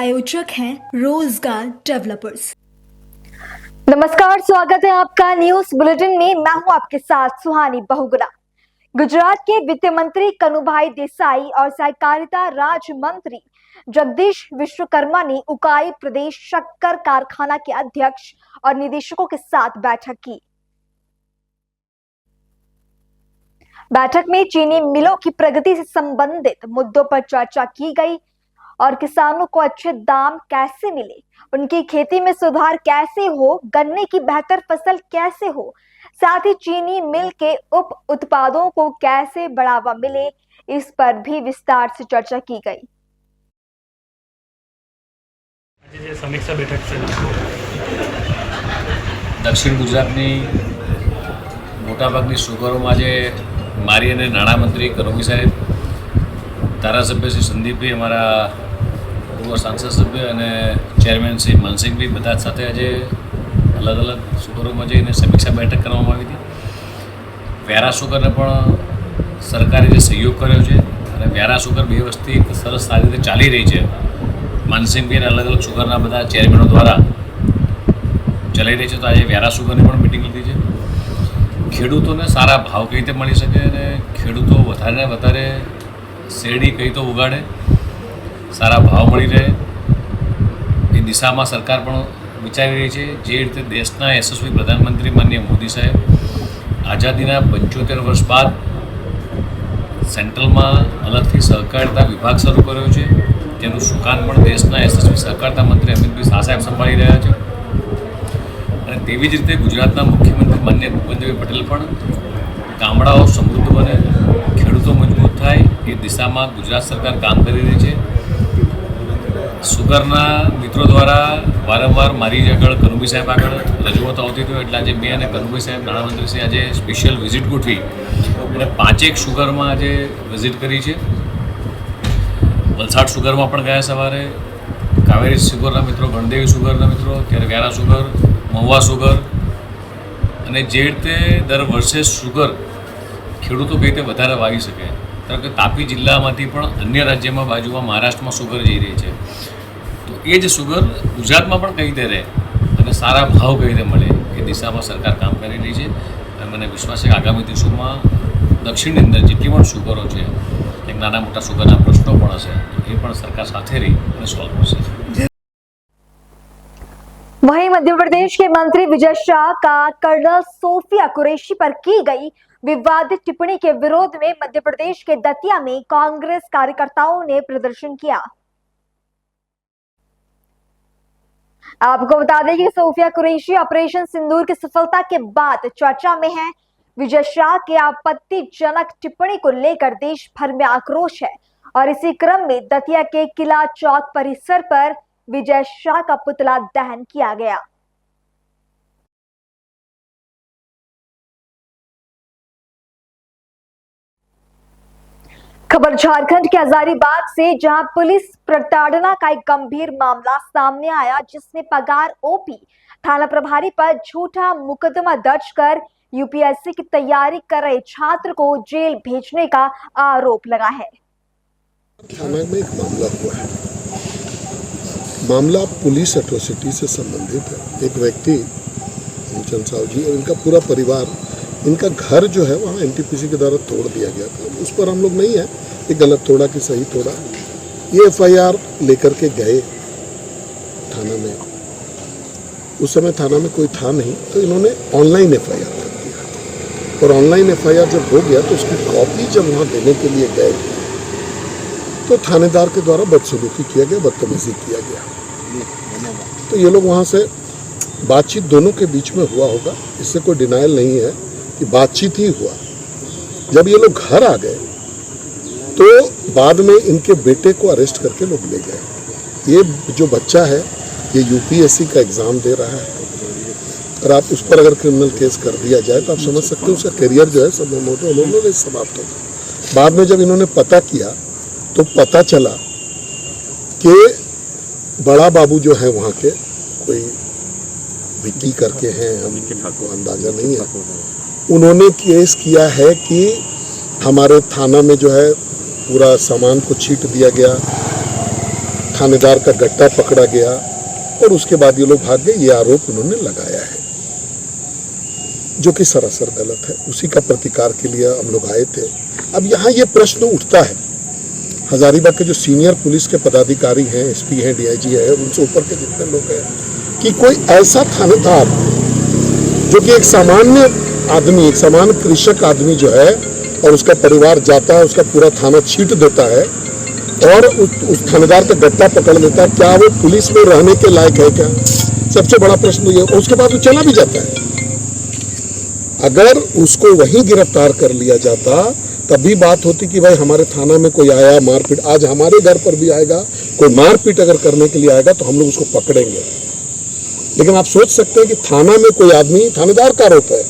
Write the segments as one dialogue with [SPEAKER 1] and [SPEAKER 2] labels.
[SPEAKER 1] प्रायोजक हैं रोजगार डेवलपर्स।
[SPEAKER 2] नमस्कार, स्वागत है आपका न्यूज बुलेटिन में। मैं हूं आपके साथ सुहानी बहुगुणा। गुजरात के वित्त मंत्री कनुभाई देसाई और सहकारिता राज्य मंत्री जगदीश विश्वकर्मा ने उकाई प्रदेश शक्कर कारखाना के अध्यक्ष और निदेशकों के साथ बैठक की। बैठक में चीनी मिलों की प्रगति से संबंधित मुद्दों पर चर्चा की गई और किसानों को अच्छे दाम कैसे मिले, उनकी खेती में सुधार कैसे हो, गन्ने की बेहतर फसल कैसे हो, साथ ही चीनी मिल के उप उत्पादों को कैसे बढ़ावा मिले, इस पर भी विस्तार से चर्चा की गई।
[SPEAKER 3] समीक्षा बैठक से
[SPEAKER 4] दक्षिण गुजरातની મોટાભાગની સુગરોમાં આજે મારી અને નાણામંત્રી કનુભાઈ સાહેબ, ધારાસભ્ય શ્રી સંદીપભાઈ, અમારા પૂર્વ સાંસદ સભ્ય અને ચેરમેન શ્રી માનસિંહભાઈ, બધા સાથે આજે અલગ અલગ સુગરોમાં જઈને સમીક્ષા બેઠક કરવામાં આવી હતી. વ્યારા સુગરને પણ સરકારે જે સહયોગ કર્યો છે અને વ્યારા સુગર બે વર્ષથી સરસ સારી રીતે ચાલી રહી છે. માનસિંહભાઈ અને અલગ અલગ સુગરના બધા ચેરમેનો દ્વારા ચલાવી રહી છે. તો આજે વ્યારા સુગરની પણ મિટિંગ લીધી છે. ખેડૂતોને સારા ભાવ કઈ રીતે મળી શકે અને ખેડૂતો વધારે વધારે શેરડી કઈ તો ઉગાડે, સારા ભાવ મળી રહે, એ દિશામાં સરકાર પણ વિચારી રહી છે. જે રીતે દેશના યશસ્વી પ્રધાનમંત્રી માનનીય મોદી સાહેબ આઝાદીના 75 વર્ષ બાદ સેન્ટ્રલમાં અલગથી સહકારિતા વિભાગ શરૂ કર્યો છે, તેનું સુકાન પણ દેશના યશસ્વી સહકારિતા મંત્રી અમિતભાઈ શાહ સાહેબ સંભાળી રહ્યા છે. અને તેવી જ રીતે ગુજરાતના મુખ્યમંત્રી માનનીય ભૂપેન્દ્રભાઈ પટેલ પણ ગામડાઓ સમૃદ્ધ બને, ખેડૂતો મજબૂત થાય, એ દિશામાં ગુજરાત સરકાર કામ કરી રહી છે. સુગરના મિત્રો દ્વારા વારંવાર મારી આગળ કનુભાઈ સાહેબ આગળ રજૂઆત આવતી હતી, એટલે આજે મેં અને કનુભાઈ સાહેબ નાણામંત્રીશ્રી આજે સ્પેશિયલ વિઝિટ ગોઠવી અને 5 સુગરમાં આજે વિઝિટ કરી છે. વલસાડ સુગરમાં પણ ગયા સવારે, કાવેરી સુગરના મિત્રો, ગણદેવી સુગરના મિત્રો, ત્યારે વ્યારા સુગર, મહુવા સુગર, અને જે રીતે દર વર્ષે સુગર ખેડૂતો કઈ રીતે વધારે વાવી શકે. ધારો કે તાપી જિલ્લામાંથી પણ અન્ય રાજ્યમાં બાજુમાં મહારાષ્ટ્રમાં સુગર જઈ રહી છે, તો એ જ સુગર ગુજરાતમાં પણ કઈ રીતે રહે અને સારા ભાવ કઈ રીતે મળે, એ દિશામાં સરકાર કામ કરી રહી છે. અને મને વિશ્વાસ છે કે આગામી દિવસોમાં દક્ષિણની અંદર જેટલી પણ સુગરો છે, એક નાના મોટા સુગરના પ્રશ્નો પણ હશે, એ પણ સરકાર સાથે રહી અને સોલ્વ કરશે.
[SPEAKER 2] वहीं मध्य प्रदेश के मंत्री विजय शाह का कर्नल सोफिया कुरैशी पर की गई विवादित टिप्पणी के विरोध में मध्य प्रदेश के दतिया में कांग्रेस कार्यकर्ताओं ने प्रदर्शन किया। आपको बता दें कि सोफिया कुरैशी ऑपरेशन सिंदूर की सफलता के बाद चर्चा में है। विजय शाह के आपत्तिजनक टिप्पणी को लेकर देश भर में आक्रोश है और इसी क्रम में दतिया के किला चौक परिसर पर विजय शाह का पुतला दहन किया गया। खबर झारखंड के हजारीबाग से, जहां पुलिस प्रताड़ना का एक गंभीर मामला सामने आया, जिसमें पगार ओपी थाना प्रभारी पर झूठा मुकदमा दर्ज कर यूपीएससी की तैयारी कर रहे छात्र को जेल भेजने का आरोप लगा है।
[SPEAKER 5] थाना में एक मामला हुआ है। मामला पुलिस एट्रोसिटी से संबंधित है। एक व्यक्ति चंद साहु जी और इनका पूरा परिवार, इनका घर जो है वहाँ एनटीपीसी के द्वारा तोड़ दिया गया था। उस पर हम लोग नहीं है कि गलत तोड़ा कि सही तोड़ा। ये एफआईआर लेकर के गए थाना में। उस समय थाना में कोई था नहीं, तो इन्होंने ऑनलाइन एफआईआर कर दिया। और ऑनलाइन एफआईआर जब हो गया तो उसकी कॉपी जब वहाँ देने के लिए गए तो थानेदार के द्वारा बदसलूकी किया गया, बदतमीजी किया गया। तो ये लोग वहाँ से बातचीत दोनों के बीच में हुआ होगा, इससे कोई डिनायल नहीं है कि बातचीत ही हुआ। जब ये लोग घर आ गए तो बाद में इनके बेटे को अरेस्ट करके लोग ले गए। ये जो बच्चा है ये यूपीएससी का एग्ज़ाम दे रहा है, और आप उस पर अगर क्रिमिनल केस कर दिया जाए तो आप समझ सकते हो उसका करियर जो है सब मोटो समाप्त होगा। बाद में जब इन्होंने पता किया तो पता चला कि बड़ा बाबू जो है वहाँ के कोई विक्की करके हैं, हमको अंदाजा नहीं है, उन्होंने केस किया है कि हमारे थाना में जो है पूरा सामान को छीट दिया गया, थानेदार का गट्टा पकड़ा गया और उसके बाद ये लोग भाग गए, ये आरोप उन्होंने लगाया है, जो कि सरासर गलत है। उसी का प्रतिकार के लिए हम लोग आए थे। अब यहाँ ये प्रश्न उठता है, हजारीबाग के जो सीनियर पुलिस के पदाधिकारी हैं, एसपी हैं, डीआईजी है, उनसे ऊपर के जितने लोग हैं, कि कोई ऐसा थानेदार जो कि एक सामान्य आदमी, एक सामान्य कृषक आदमी जो है और उसका परिवार जाता है, उसका पूरा थाना छीट देता है और उस थानेदार का गट्टा पकड़ लेता है, क्या वो पुलिस में रहने के लायक है क्या? सबसे बड़ा प्रश्न ये। और उसके बाद वो चला भी जाता है। अगर उसको वहीं गिरफ्तार कर लिया जाता तभी बात होती कि भाई हमारे थाना में कोई आया मारपीट, आज हमारे घर पर भी आएगा कोई मारपीट अगर करने के लिए आएगा तो हम लोग उसको पकड़ेंगे। लेकिन आप सोच सकते हैं कि थाना में कोई आदमी, थानेदार का आरोप है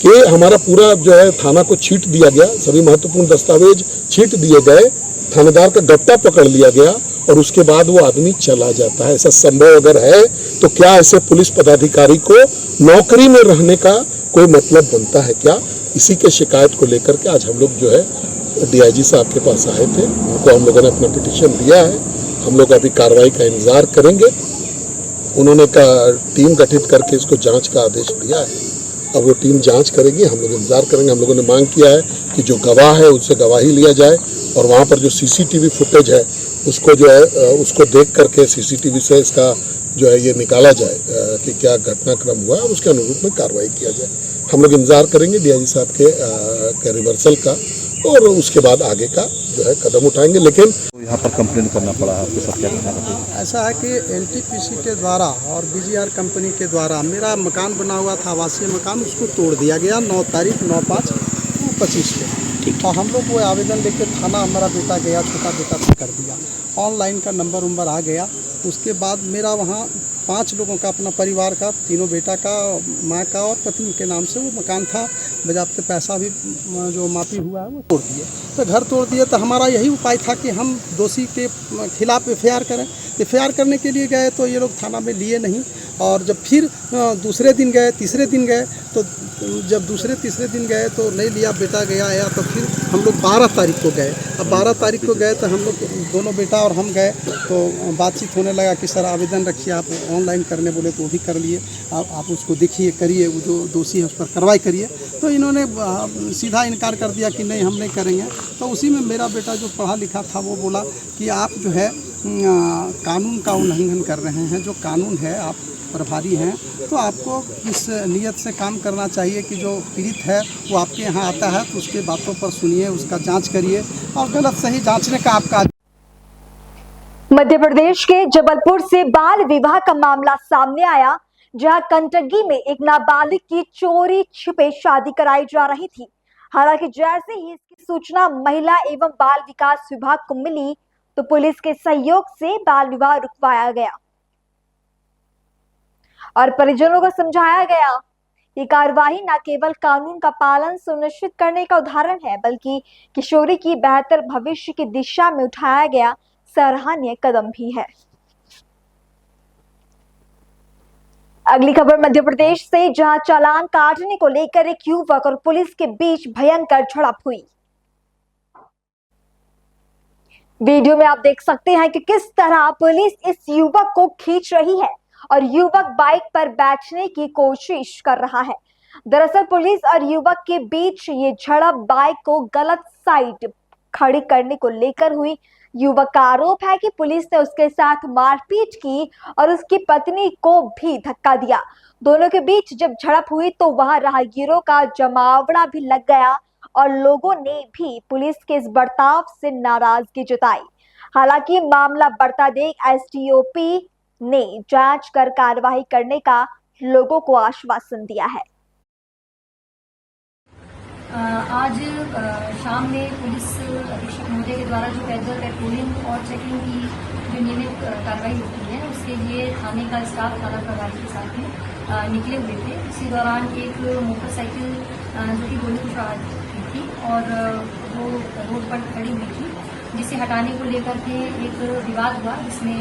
[SPEAKER 5] कि हमारा पूरा जो है थाना को छीट दिया गया, सभी महत्वपूर्ण दस्तावेज छीट दिए गए, थानेदार का गट्टा पकड़ लिया गया और उसके बाद वो आदमी चला जाता है। ऐसा संभव अगर है तो क्या ऐसे पुलिस पदाधिकारी को नौकरी में रहने का कोई मतलब बनता है क्या? इसी के शिकायत को लेकर के आज हम लोग जो है डीआईजी साहब के पास आए थे। उनको हम लोगों ने अपना पिटीशन दिया है। हम लोग अभी कार्रवाई का इंतजार करेंगे। उन्होंने टीम गठित करके इसको जांच का आदेश दिया है। अब वो टीम जांच करेगी, हम लोग इंतजार करेंगे। हम लोगों ने मांग किया है कि जो गवाह है उससे गवाही लिया जाए और वहाँ पर जो सीसीटीवी फुटेज है उसको जो है उसको देख करके सीसीटीवी से इसका जो है ये निकाला जाए कि क्या घटनाक्रम हुआ है और उसके अनुरूप में कार्रवाई किया जाए। हम लोग इंतजार करेंगे डीआईजी साहब के रिवर्सल का और उसके बाद आगे का जो है कदम उठाएंगे। लेकिन
[SPEAKER 6] तो यहाँ पर कंप्लेन करना पड़ा है, आपके साथ क्या करना पड़ा?
[SPEAKER 7] ऐसा है कि एनटीपीसी के द्वारा और बीजीआर कंपनी के द्वारा मेरा मकान बना हुआ था, आवासीय मकान, उसको तोड़ दिया गया 9 तारीख 9/5/25 को। और हम लोग वो आवेदन लेकर थाना, हमारा बेटा गया, छोटा बेटा से कर दिया, ऑनलाइन का नंबर आ गया। उसके बाद मेरा वहाँ 5 लोगों का, अपना परिवार का, तीनों बेटा का, माँ का और पत्नी के नाम से वो मकान था। बजाते पैसा भी जो माफी हुआ है वो तोड़ दिए। तो घर तोड़ दिए तो हमारा यही उपाय था कि हम दोषी के खिलाफ एफआईआर करें। एफआईआर करने के लिए गए तो ये लोग थाना में लिए नहीं। और जब फिर दूसरे दिन गए, तीसरे दिन गए, तो जब दूसरे तीसरे दिन गए तो नहीं लिया, बेटा गया आया। तो फिर हम लोग 12 तारीख को गए। अब 12 तारीख को गए तो हम लोग दोनों बेटा और हम गए तो बातचीत होने लगा कि सर आवेदन रखिए, आप ऑनलाइन करने बोले तो वो भी कर लिए, आप उसको देखिए, करिए, वो जो दोषी है उस पर कार्रवाई करिए। तो इन्होंने सीधा इनकार कर दिया कि नहीं हम नहीं करेंगे। तो उसी में मेरा बेटा जो पढ़ा लिखा था वो बोला कि आप जो है कानून का उल्लंघन कर रहे हैं, जो कानून है, आप प्रभारी हैं तो आपको इस नियत से काम करना चाहिए कि जो पीड़ित है वो आपके यहाँ आता है तो उसके बातों पर सुनिए, उसका जांच करिए और गलत सही जांचने का आपका।
[SPEAKER 2] मध्य प्रदेश के जबलपुर से बाल विवाह का मामला सामने आया, जहां कंटगी में एक नाबालिग की चोरी छिपे शादी कराई जा रही थी। हालांकि जैसे ही इसकी सूचना महिला एवं बाल विकास विभाग को मिली तो पुलिस के सहयोग से बाल विवाह रुकवाया गया और परिजनों को समझाया गया। ये कार्यवाही न केवल कानून का पालन सुनिश्चित करने का उदाहरण है, बल्कि किशोरी की बेहतर भविष्य की दिशा में उठाया गया सराहनीय कदम भी है। अगली खबर मध्य प्रदेश से, जहां चालान काटने को लेकर एक युवक और पुलिस के बीच भयंकर झड़प हुई। वीडियो में आप देख सकते हैं कि किस तरह पुलिस इस युवक को खींच रही है और युवक बाइक पर बैठने की कोशिश कर रहा है। दरअसल पुलिस और युवक के बीच ये झड़प बाइक को गलत साइड खड़ी करने को लेकर हुई। युवक का आरोप है कि पुलिस ने उसके साथ मारपीट की और उसकी पत्नी को भी धक्का दिया। दोनों के बीच जब झड़प हुई तो वहां राहगीरों का जमावड़ा भी लग गया और लोगों ने भी पुलिस के इस बर्ताव से नाराजगी जताई। हालांकि मामला बढ़ता देख एसडीओपी ने जांच कर कार्रवाई करने का लोगों को आश्वासन दिया है।
[SPEAKER 8] आज शाम में पुलिस अधीक्षक महोदय के द्वारा जो पैदल पेट्रोलिंग और चेकिंग की जो नियमित कार्रवाई होती है उसके लिए थाने का स्टाफ थाना प्रभारी के साथ में निकले हुए थे। इसी दौरान एक मोटरसाइकिल जो कि गोली कुशवाहा की थी और वो रोड पर खड़ी हुई थी, जिसे हटाने को लेकर के एक विवाद हुआ, जिसमें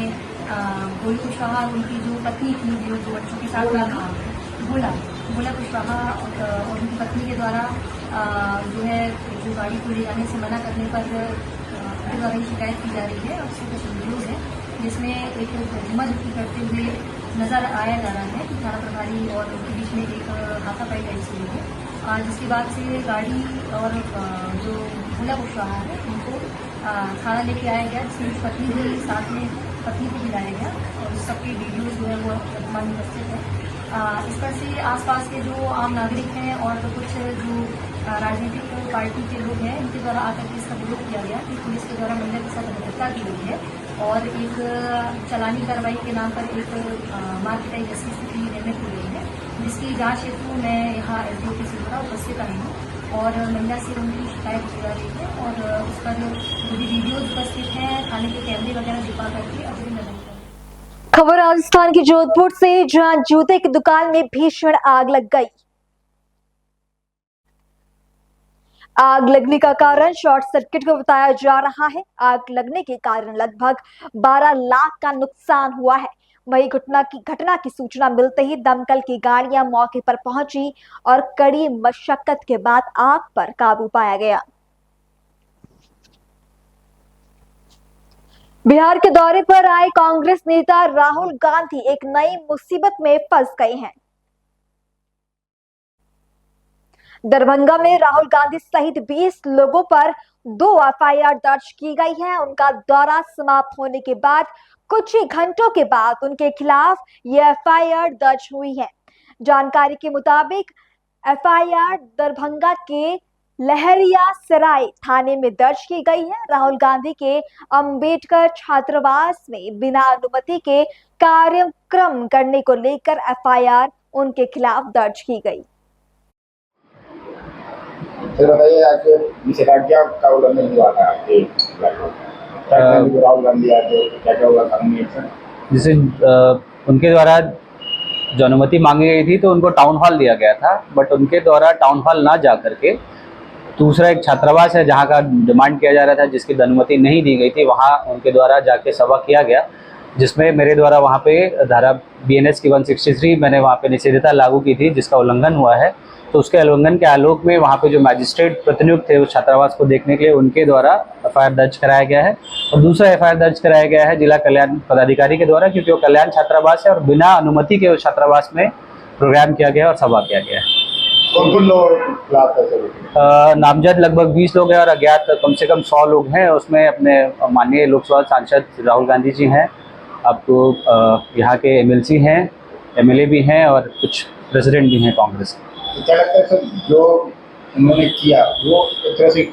[SPEAKER 8] गोली कुशवाहा और उनकी जो पत्नी थी, जो 2 बच्चों के साथ भोला कुशवाहा और उनकी पत्नी के द्वारा जो है जो गाड़ी को ले जाने से मना करने पर उनके द्वारा ही शिकायत की जा रही है और उससे कुछ वीडियोज है केस में एक जुम्मा जुटी करते हुए नजर आया जा रहा है कि थाना प्रभारी और उनके बीच में एक हाथापाई लड़ी हुई है, जिसके बाद से गाड़ी और जो महिला कुशवाहा है उनको थाना लेके आया गया, जिसमें पत्नी भी साथ में, पत्नी को भी लाया गया और उस सबके वीडियोज जो है वो वर्तमान में उपस्थित है। इस पर से आसपास के जो आम नागरिक हैं और तो कुछ जो राजनीतिक पार्टी के लोग हैं, इनके द्वारा आकर के इसका विरोध किया गया कि पुलिस के द्वारा महिला के साथ हत्या की गई है और एक चलानी कार्रवाई के नाम पर एक मारपिटाई जैसी स्थिति निर्मित की गई है, जिसकी जांच हेतु मैं यहाँ एसडीओ के द्वारा उपस्थित आई हूँ और महिला से उनकी शिकायत की जा रही है और उस पर जो भी वीडियोज उपस्थित हैं थाने के कैमरे वगैरह दिखा करके अग्रिम नजर।
[SPEAKER 2] खबर राजस्थान के जोधपुर से, जहां जूते की दुकान में भीषण आग लग गई। आग लगने का कारण शॉर्ट सर्किट को बताया जा रहा है। आग लगने के कारण लगभग 12 लाख का नुकसान हुआ है। वही घटना की सूचना मिलते ही दमकल की गाड़ियां मौके पर पहुंची और कड़ी मशक्कत के बाद आग पर काबू पाया गया। बिहार के दौरे पर आए कांग्रेस नेता राहुल गांधी एक नई मुसीबत में फंस गए हैं। दरभंगा में राहुल गांधी सहित 20 लोगों पर 2 एफआईआर दर्ज की गई है। उनका दौरा समाप्त होने के बाद कुछ ही घंटों के बाद उनके खिलाफ ये एफआईआर दर्ज हुई है। जानकारी के मुताबिक एफआईआर दरभंगा के लहरिया सराय थाने में दर्ज की गई है। राहुल गांधी के अंबेडकर छात्रावास में बिना अनुमति के कार्यक्रम करने को लेकर एफआईआर उनके खिलाफ दर्ज की गई।
[SPEAKER 9] सर बताइए, आज निषेधाज्ञा का उल्लंघन हुआ था राहुल गांधी आज क्या हुआ कानूनी एक्शन?
[SPEAKER 6] जैसे उनके द्वारा जो अनुमति मांगी गई थी तो उनको टाउन हॉल दिया गया था, बट उनके द्वारा टाउन हॉल ना जा करके दूसरा एक छात्रावास है जहाँ का डिमांड किया जा रहा था, जिसकी अनुमति नहीं दी गई थी, वहाँ उनके द्वारा जाके सभा किया गया, जिसमें मेरे द्वारा वहाँ पे धारा BNS की 163 मैंने वहाँ पे निषेधता लागू की थी, जिसका उल्लंघन हुआ है। तो उसके उल्लंघन के आलोक में वहाँ पे जो मैजिस्ट्रेट प्रतिनियुक्त थे उस छात्रावास को देखने के लिए उनके द्वारा एफआईआर दर्ज कराया गया है और दूसरा एफआईआर दर्ज कराया गया है जिला कल्याण पदाधिकारी के द्वारा, क्योंकि वो कल्याण छात्रावास है और बिना अनुमति के उस छात्रावास में प्रोग्राम किया गया और सभा किया गया है।
[SPEAKER 9] कौन लोग
[SPEAKER 6] नामजद लगभग 20 लोग हैं और अज्ञात कम से कम 100 लोग हैं। उसमें अपने माननीय लोकसभा सांसद राहुल गांधी जी हैं, आपको यहाँ के MLC हैं, MLA भी हैं और कुछ प्रेसिडेंट भी हैं कांग्रेस के।
[SPEAKER 9] क्या लगता है सर, जो उन्होंने किया वो एक तरह से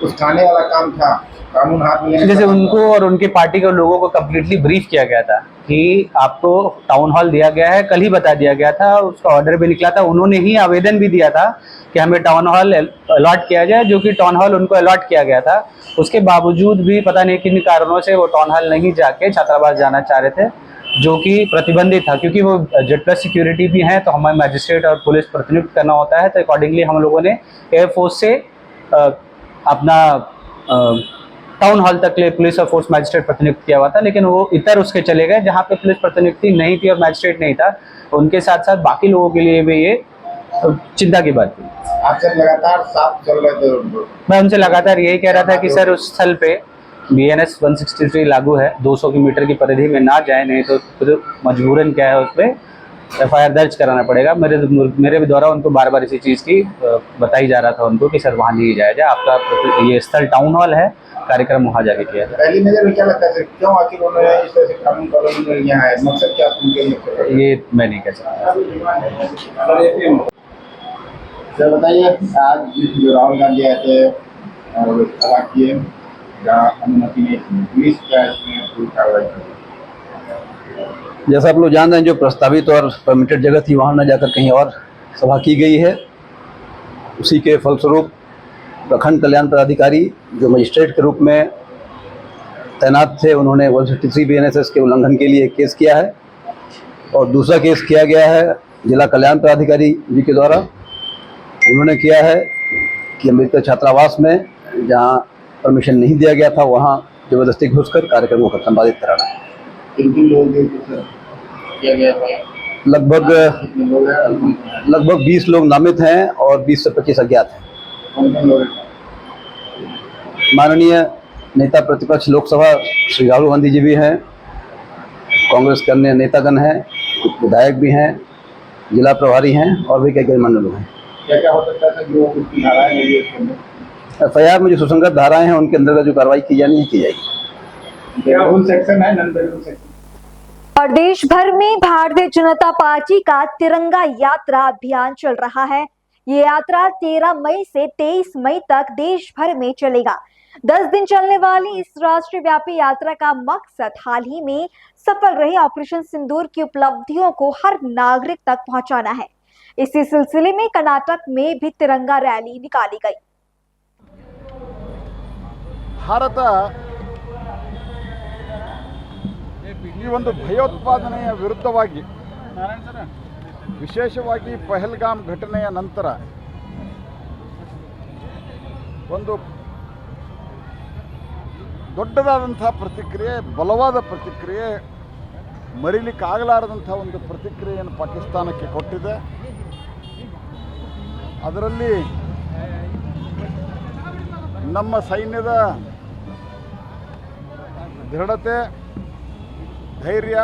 [SPEAKER 9] उस थाने वाला काम था, कानून हाथ में लेने
[SPEAKER 6] जैसे उनको और उनके पार्टी के लोगों को कम्प्लीटली ब्रीफ किया गया था कि आपको टाउन हॉल दिया गया है, कल ही बता दिया गया था, उसका ऑर्डर भी निकला था, उन्होंने ही आवेदन भी दिया था कि हमें टाउन हॉल अलॉट किया जाए, जो कि टाउन हॉल उनको अलॉट किया गया था। उसके बावजूद भी पता नहीं किन कारणों से वो टाउन हॉल नहीं जाके छात्रावास जाना चाह रहे थे, जो कि प्रतिबंधित था, क्योंकि वो Z+ सिक्योरिटी भी हैं, तो हमें मैजिस्ट्रेट और पुलिस प्रतिनियुक्त करना होता है। तो अकॉर्डिंगली हम लोगों ने एयरफोर्स से अपना टाउन हॉल तक ले पुलिस और फोर्स मैजिस्ट्रेट प्रतिनियुक्त किया हुआ था, लेकिन वो इतर उसके चले गए जहाँ पे पुलिस प्रतिनियुक्ति नहीं थी और मैजिस्ट्रेट नहीं था। उनके साथ साथ बाकी लोगों के लिए भी ये चिंता की बात थी।
[SPEAKER 9] आपसे लगातार साफ चल रहे थे,
[SPEAKER 6] मैं उनसे लगातार यही कह रहा था कि सर उस स्थल पे BNS 163 लागू है, 200 मीटर की परिधि में ना जाए, नहीं तो फिर मजबूरन क्या है उस पर एफआईआर दर्ज कराना पड़ेगा। मेरे द्वारा उनको बार बार इसी चीज़ की बताई जा रहा था उनको कि सर वहाँ नहीं जाया जाए, आपका ये स्थल टाउन हॉल है, कार्यक्रम वहाँ जाके किया जाए।
[SPEAKER 9] पहली नजर में क्या लगता है सर, क्यों आखिर उन्होंने इस तरह से कानून का उल्लंघन किया है? मकसद क्या उनके?
[SPEAKER 6] ये मैं नहीं कह सकता।
[SPEAKER 9] सर बताइए, आज जो राहुल गांधी आए थे और सभा किए जहाँ अनुमति नहीं थी, पुलिस क्या इसमें पूरी कार्रवाई की?
[SPEAKER 6] जैसा आप लोग जान रहे हैं, जो प्रस्तावित और परमिटेड जगह थी वहाँ न जाकर कहीं और सभा की गई है। उसी के फलस्वरूप प्रखंड कल्याण पदाधिकारी जो मजिस्ट्रेट के रूप में तैनात थे, उन्होंने 163 BNSS के उल्लंघन के लिए केस किया है और दूसरा केस किया गया है जिला कल्याण पदाधिकारी जी के द्वारा। उन्होंने किया है कि अम्बेडकर छात्रावास में जहाँ परमिशन नहीं दिया गया था वहाँ जबरदस्ती घुसकर कार्यक्रमों को संपादित कराना है।
[SPEAKER 9] किन लोग किया गया था?
[SPEAKER 6] लगभग 20 लोग नामित हैं और 20 से 25 अज्ञात हैं।
[SPEAKER 9] कौन लोग?
[SPEAKER 6] माननीय नेता प्रतिपक्ष लोकसभा श्री राहुल गांधी जी भी हैं, कांग्रेस के अन्य नेतागण हैं, कुछ विधायक भी हैं, जिला प्रभारी हैं और भी कई गणमान्य लोग हैं।
[SPEAKER 9] क्या क्या हो सकता है जो उसकी धाराएं हैं ये उसके अंदर?
[SPEAKER 6] एफआईआर में जो सुसंगत धाराएं हैं उनके अंतर्गत जो कार्रवाई की जानी है की जाएगी।
[SPEAKER 9] बैलून सेक्शन है, नॉन बैलून सेक्शन।
[SPEAKER 2] और देश भर में भारतीय जनता पार्टी का तिरंगा यात्रा अभियान चल रहा है। ये यात्रा 13 मई से 23 मई तक देश भर में चलेगा। 10 दिन चलने वाली इस राष्ट्रीय व्यापी यात्रा का मकसद हाल ही में सफल रहे ऑपरेशन सिंदूर की उपलब्धियों को हर नागरिक तक पहुंचाना है। इसी सिलसिले में कर्नाटक में भी तिरंगा रैली निकाली गई।
[SPEAKER 10] ಭಾರತ ಈ ಒಂದು ಭಯೋತ್ಪಾದನೆಯ ವಿರುದ್ಧವಾಗಿ ವಿಶೇಷವಾಗಿ ಪಹಲ್ಗಾಮ್ ಘಟನೆಯ ನಂತರ ಒಂದು ದೊಡ್ಡದಾದಂಥ ಪ್ರತಿಕ್ರಿಯೆ, ಬಲವಾದ ಪ್ರತಿಕ್ರಿಯೆ, ಮರಿಲಿಕ್ಕಾಗಲಾರದಂಥ ಒಂದು ಪ್ರತಿಕ್ರಿಯೆಯನ್ನು ಪಾಕಿಸ್ತಾನಕ್ಕೆ ಕೊಟ್ಟಿದೆ. ಅದರಲ್ಲಿ ನಮ್ಮ ಸೈನ್ಯದ ದೃಢತೆ, ಧೈರ್ಯ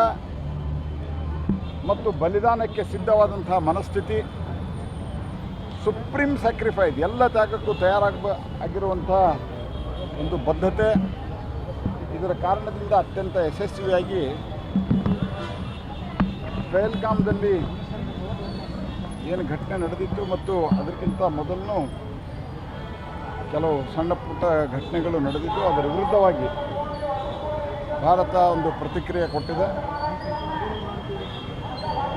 [SPEAKER 10] ಮತ್ತು ಬಲಿದಾನಕ್ಕೆ ಸಿದ್ಧವಾದಂಥ ಮನಸ್ಥಿತಿ, ಸುಪ್ರೀಂ ಸ್ಯಾಕ್ರಿಫೈಸ್, ಎಲ್ಲ ತ್ಯಾಗಕ್ಕೂ ಆಗಿರುವಂಥ ಒಂದು ಬದ್ಧತೆ, ಇದರ ಕಾರಣದಿಂದ ಅತ್ಯಂತ ಯಶಸ್ವಿಯಾಗಿ ಪಹಲ್ಗಾಮ್ದಲ್ಲಿ ಏನು ಘಟನೆ ನಡೆದಿತ್ತು ಮತ್ತು ಅದಕ್ಕಿಂತ ಮೊದಲು ಕೆಲವು ಸಣ್ಣ ಪುಟ್ಟ ಘಟನೆಗಳು ನಡೆದಿದ್ದು, ಅದರ ವಿರುದ್ಧವಾಗಿ ಭಾರತ ಒಂದು ಪ್ರತಿಕ್ರಿಯೆ ಕೊಟ್ಟಿದೆ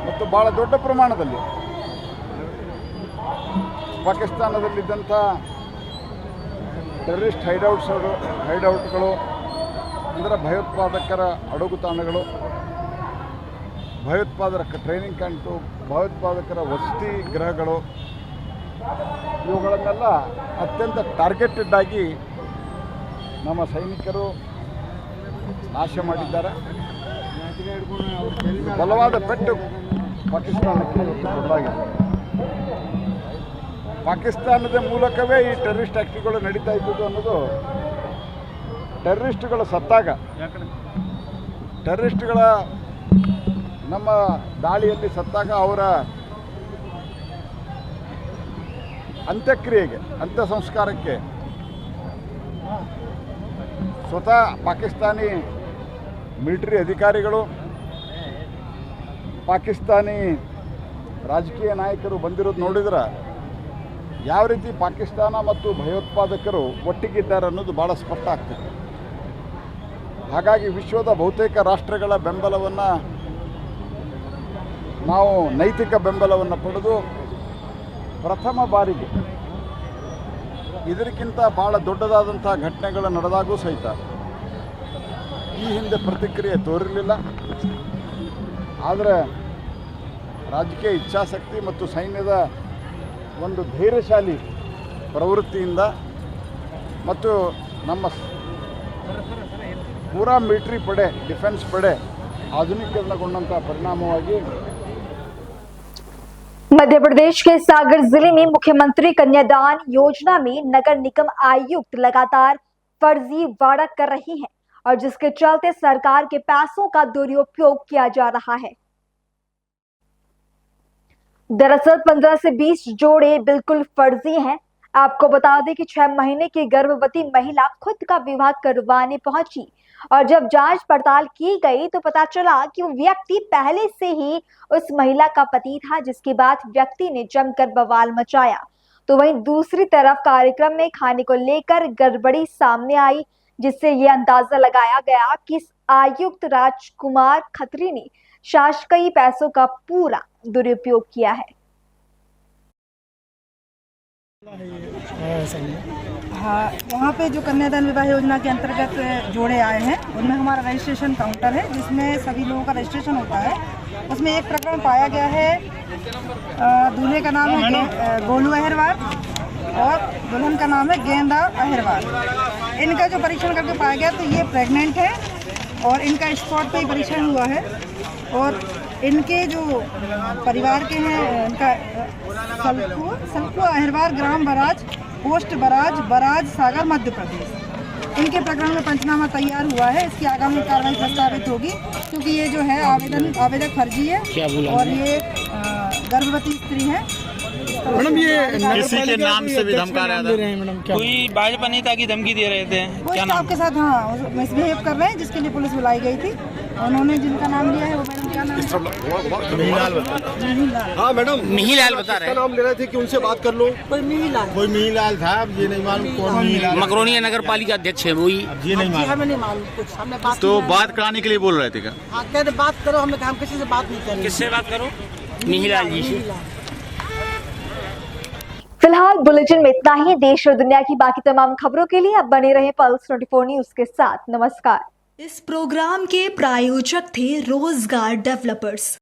[SPEAKER 10] ಮತ್ತು ಭಾಳ ದೊಡ್ಡ ಪ್ರಮಾಣದಲ್ಲಿ ಪಾಕಿಸ್ತಾನದಲ್ಲಿದ್ದಂಥ ಟೆರರಿಸ್ಟ್ ಹೈಡೌಟ್ಗಳು ಅಂದರೆ ಭಯೋತ್ಪಾದಕರ ಅಡಗುತಾಣಗಳು, ಭಯೋತ್ಪಾದಕ ಟ್ರೈನಿಂಗ್ ಕ್ಯಾಂಪು, ಭಯೋತ್ಪಾದಕರ ವಸತಿ ಗೃಹಗಳು, ಇವುಗಳನ್ನೆಲ್ಲ ಅತ್ಯಂತ ಟಾರ್ಗೆಟೆಡ್ ಆಗಿ ನಮ್ಮ ಸೈನಿಕರು ನಾಶ ಮಾಡಿದ್ದಾರೆ. ಬಲವಾದ ಪೆಟ್ಟು ಪಾಕಿಸ್ತಾನಕ್ಕೆ ದೊಡ್ಡದಾಗಿದೆ. ಪಾಕಿಸ್ತಾನದ ಮೂಲಕವೇ ಈ ಟೆರರಿಸ್ಟ್ ಆ್ಯಕ್ಟ್ಗಳು ನಡೀತಾ ಇದ್ದುದು ಅನ್ನೋದು ಟೆರರಿಸ್ಟ್ಗಳು ಸತ್ತಾಗ, ಟೆರರಿಸ್ಟ್ಗಳ ನಮ್ಮ ದಾಳಿಯಲ್ಲಿ ಸತ್ತಾಗ ಅವರ ಅಂತ್ಯಕ್ರಿಯೆಗೆ, ಅಂತ್ಯ ಸಂಸ್ಕಾರಕ್ಕೆ ಸ್ವತಃ ಪಾಕಿಸ್ತಾನಿ ಮಿಲಿಟರಿ ಅಧಿಕಾರಿಗಳು, ಪಾಕಿಸ್ತಾನಿ ರಾಜಕೀಯ ನಾಯಕರು ಬಂದಿರೋದು ನೋಡಿದ್ರೆ ಯಾವ ರೀತಿ ಪಾಕಿಸ್ತಾನ ಮತ್ತು ಭಯೋತ್ಪಾದಕರು ಒಟ್ಟಿಗಿದ್ದಾರೆ ಅನ್ನೋದು ಭಾಳ ಸ್ಪಷ್ಟ ಆಗ್ತದೆ. ಹಾಗಾಗಿ ವಿಶ್ವದ ಬಹುತೇಕ ರಾಷ್ಟ್ರಗಳ ಬೆಂಬಲವನ್ನು ನಾವು, ನೈತಿಕ ಬೆಂಬಲವನ್ನು ಪಡೆದು ಪ್ರಥಮ ಬಾರಿಗೆ ಇದಕ್ಕಿಂತ ಭಾಳ ದೊಡ್ಡದಾದಂಥ ಘಟನೆಗಳು ನಡೆದಾಗೂ ಸಹಿತ ಈ ಹಿಂದೆ ಪ್ರತಿಕ್ರಿಯೆ ತೋರಿರಲಿಲ್ಲ. ಆದರೆ ರಾಜಕೀಯ ಇಚ್ಛಾಶಕ್ತಿ ಮತ್ತು ಸೈನ್ಯದ ಒಂದು ಧೈರ್ಯಶಾಲಿ ಪ್ರವೃತ್ತಿಯಿಂದ ಮತ್ತು ನಮ್ಮ ಪೂರಾ ಮಿಲಿಟರಿ ಪಡೆ, ಡಿಫೆನ್ಸ್ ಪಡೆ ಆಧುನಿಕರಣಗೊಂಡಂಥ ಪರಿಣಾಮವಾಗಿ
[SPEAKER 2] मध्य प्रदेश के सागर जिले में मुख्यमंत्री कन्यादान योजना में नगर निगम आयुक्त लगातार फर्जीवाड़ा कर रही हैं और जिसके चलते सरकार के पैसों का दुरुपयोग किया जा रहा है। दरअसल 15 से 20 जोड़े बिल्कुल फर्जी हैं। आपको बता दें कि 6 महीने की गर्भवती महिला खुद का विवाह करवाने पहुंची और जब जांच पड़ताल की गई तो पता चला कि वो व्यक्ति पहले से ही उस महिला का पति था, जिसके बाद व्यक्ति ने जमकर बवाल मचाया। तो वहीं दूसरी तरफ कार्यक्रम में खाने को लेकर गड़बड़ी सामने आई, जिससे ये अंदाजा लगाया गया कि इस आयुक्त राजकुमार खत्री ने शासकीय पैसों का पूरा दुरुपयोग किया है।
[SPEAKER 11] हाँ, वहाँ पे जो कन्यादान विवाह योजना के अंतर्गत जोड़े आए हैं उनमें हमारा रजिस्ट्रेशन काउंटर है जिसमें सभी लोगों का रजिस्ट्रेशन होता है। उसमें एक प्रकरण पाया गया है, दूल्हे का नाम है गोलू अहिरवार और दुल्हन का नाम है गेंदा अहिरवार। इनका जो परीक्षण करके पाया गया तो ये प्रेग्नेंट है और इनका स्पॉट पे ही परीक्षण हुआ है और इनके जो परिवार के हैं, इनका सल्कू अहिरवार, ग्राम बराज, पोस्ट बराज, बराज सागर, मध्य प्रदेश। इनके प्रकरण में पंचनामा तैयार हुआ है। इसकी आगामी कार्रवाई प्रस्तावित होगी, क्योंकि ये जो है आवेदक फर्जी है और ये गर्भवती स्त्री है।
[SPEAKER 10] मैडम ये किसी के नाम से भी धमका रहा था,
[SPEAKER 3] कोई भाजपा नेता की धमकी दे रहे थे,
[SPEAKER 11] वो
[SPEAKER 3] क्या
[SPEAKER 11] स्टाफ
[SPEAKER 3] नाम?
[SPEAKER 11] के साथ हाँ मिसबिहेव कर रहे हैं, जिसके लिए पुलिस बुलाई गई थी। उन्होंने जिनका नाम लिया है वो मैडम क्या नाम है?
[SPEAKER 10] हाँ मैडम
[SPEAKER 3] मिहिलाल बता रहे हैं।
[SPEAKER 10] नाम ले रहे थे कि उनसे बात कर लो। कोई मिहिलाल था, ये नहीं मालूम कौन मिहिलाल।
[SPEAKER 3] मकरोनिया नगर पालिका अध्यक्ष है वही।
[SPEAKER 10] ये नहीं मालूम,
[SPEAKER 11] हमें नहीं मालूम कुछ, हमने बात
[SPEAKER 10] तो बात कराने के लिए बोल रहे थे क्या?
[SPEAKER 11] हाँ कहते बात करो, हमने कहा हम किसी से बात नहीं करेंगे।
[SPEAKER 3] किससे बात करो? मिहिलाल जी से।
[SPEAKER 2] फिलहाल बुलेटिन में इतना ही। देश और दुनिया की बाकी तमाम खबरों के लिए अब बने रहे पल्स 24 न्यूज के साथ। नमस्कार।
[SPEAKER 1] इस प्रोग्राम के प्रायोजक थे रोजगार डेवलपर्स।